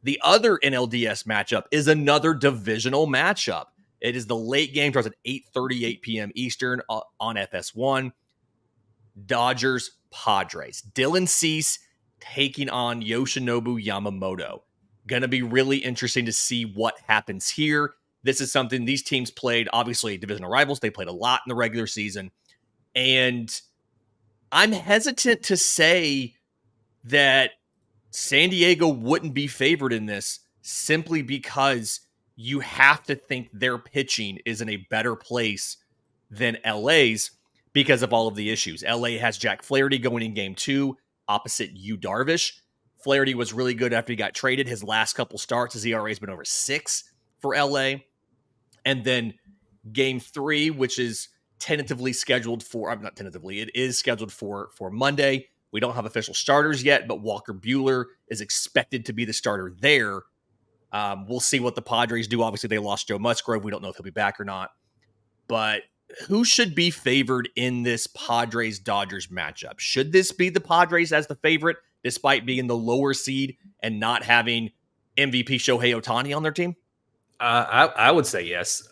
The other NLDS matchup is another divisional matchup. It is the late game, starts at 8:38 p.m. Eastern on FS1. Dodgers, Padres. Dylan Cease taking on Yoshinobu Yamamoto. Going to be really interesting to see what happens here. This is something these teams played, obviously, divisional rivals. They played a lot in the regular season. And I'm hesitant to say that San Diego wouldn't be favored in this simply because you have to think their pitching is in a better place than LA's because of all of the issues. LA has Jack Flaherty going in game 2 opposite Yu Darvish. Flaherty was really good after he got traded. His last couple starts, his ERA has been over 6 for LA. And then game 3, which is tentatively scheduled for, not tentatively, it is scheduled for Monday. We don't have official starters yet, but Walker Buehler is expected to be the starter there. We'll see what the Padres do. Obviously, they lost Joe Musgrove. We don't know if he'll be back or not. But who should be favored in this Padres-Dodgers matchup? Should this be the Padres as the favorite, despite being the lower seed and not having MVP Shohei Ohtani on their team? I would say yes.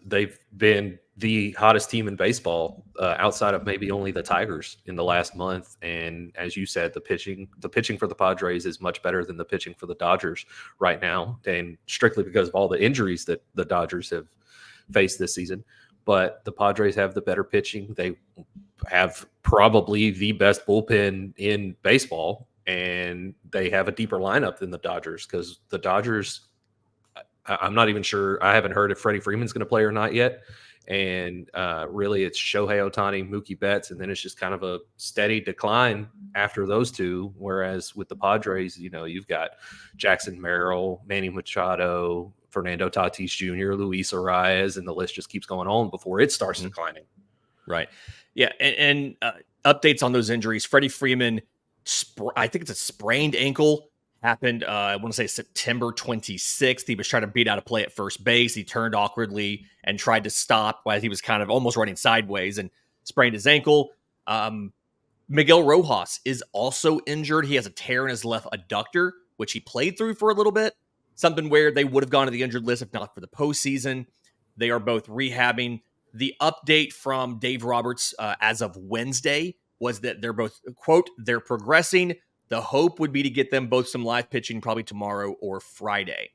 They've been the hottest team in baseball outside of maybe only the Tigers in the last month. And as you said, the pitching for the Padres is much better than the pitching for the Dodgers right now, and strictly because of all the injuries that the Dodgers have faced this season. But the Padres have the better pitching. They have probably the best bullpen in baseball, and they have a deeper lineup than the Dodgers, because the Dodgers, I'm not even sure. I haven't heard if Freddie Freeman's going to play or not yet. And really, it's Shohei Ohtani, Mookie Betts, and then it's just kind of a steady decline after those two. Whereas with the Padres, you've got Jackson Merrill, Manny Machado, Fernando Tatis Jr., Luis Arias, and the list just keeps going on before it starts declining. Right. Yeah. And updates on those injuries. Freddie Freeman, I think it's a sprained ankle. Happened, I want to say September 26th. He was trying to beat out a play at first base. He turned awkwardly and tried to stop while he was kind of almost running sideways and sprained his ankle. Miguel Rojas is also injured. He has a tear in his left adductor, which he played through for a little bit. Something where they would have gone to the injured list if not for the postseason. They are both rehabbing. The update from Dave Roberts as of Wednesday was that they're both, quote, they're progressing. The hope would be to get them both some live pitching probably tomorrow or Friday.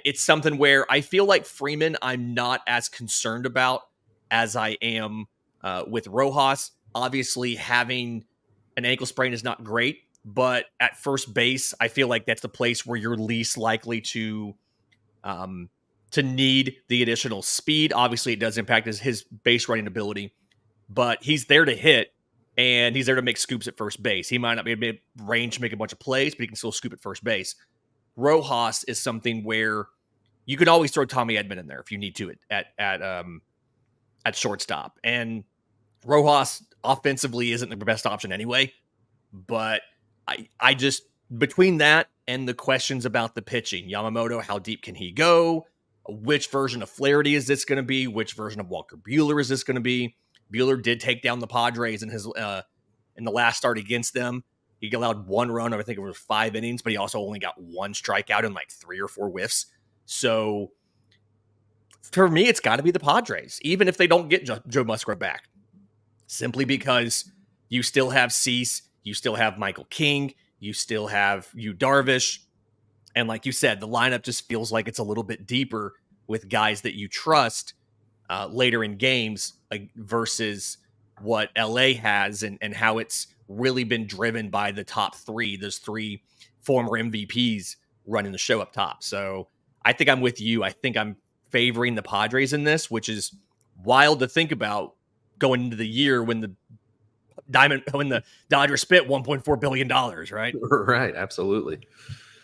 It's something where I feel like Freeman I'm not as concerned about as I am with Rojas. Obviously, having an ankle sprain is not great, but at first base, I feel like that's the place where you're least likely to need the additional speed. Obviously, it does impact his base running ability, but he's there to hit. And he's there to make scoops at first base. He might not be able to range to make a bunch of plays, but he can still scoop at first base. Rojas is something where you could always throw Tommy Edman in there if you need to at shortstop. And Rojas offensively isn't the best option anyway. But I just, between that and the questions about the pitching, Yamamoto, how deep can he go? Which version of Flaherty is this going to be? Which version of Walker Buehler is this going to be? Buehler did take down the Padres in the last start against them. He allowed 1 run, I think it was 5 innings, but he also only got 1 strikeout and like 3 or 4 whiffs. So for me, it's got to be the Padres, even if they don't get Joe Musgrove back, simply because you still have Cease, you still have Michael King, you still have Yu Darvish. And like you said, the lineup just feels like it's a little bit deeper with guys that you trust later in games versus what LA has and how it's really been driven by the top 3, those 3 former MVPs running the show up top. So I think I'm with you. I think I'm favoring the Padres in this, which is wild to think about going into the year when the Dodgers spent $1.4 billion, right? Right. Absolutely.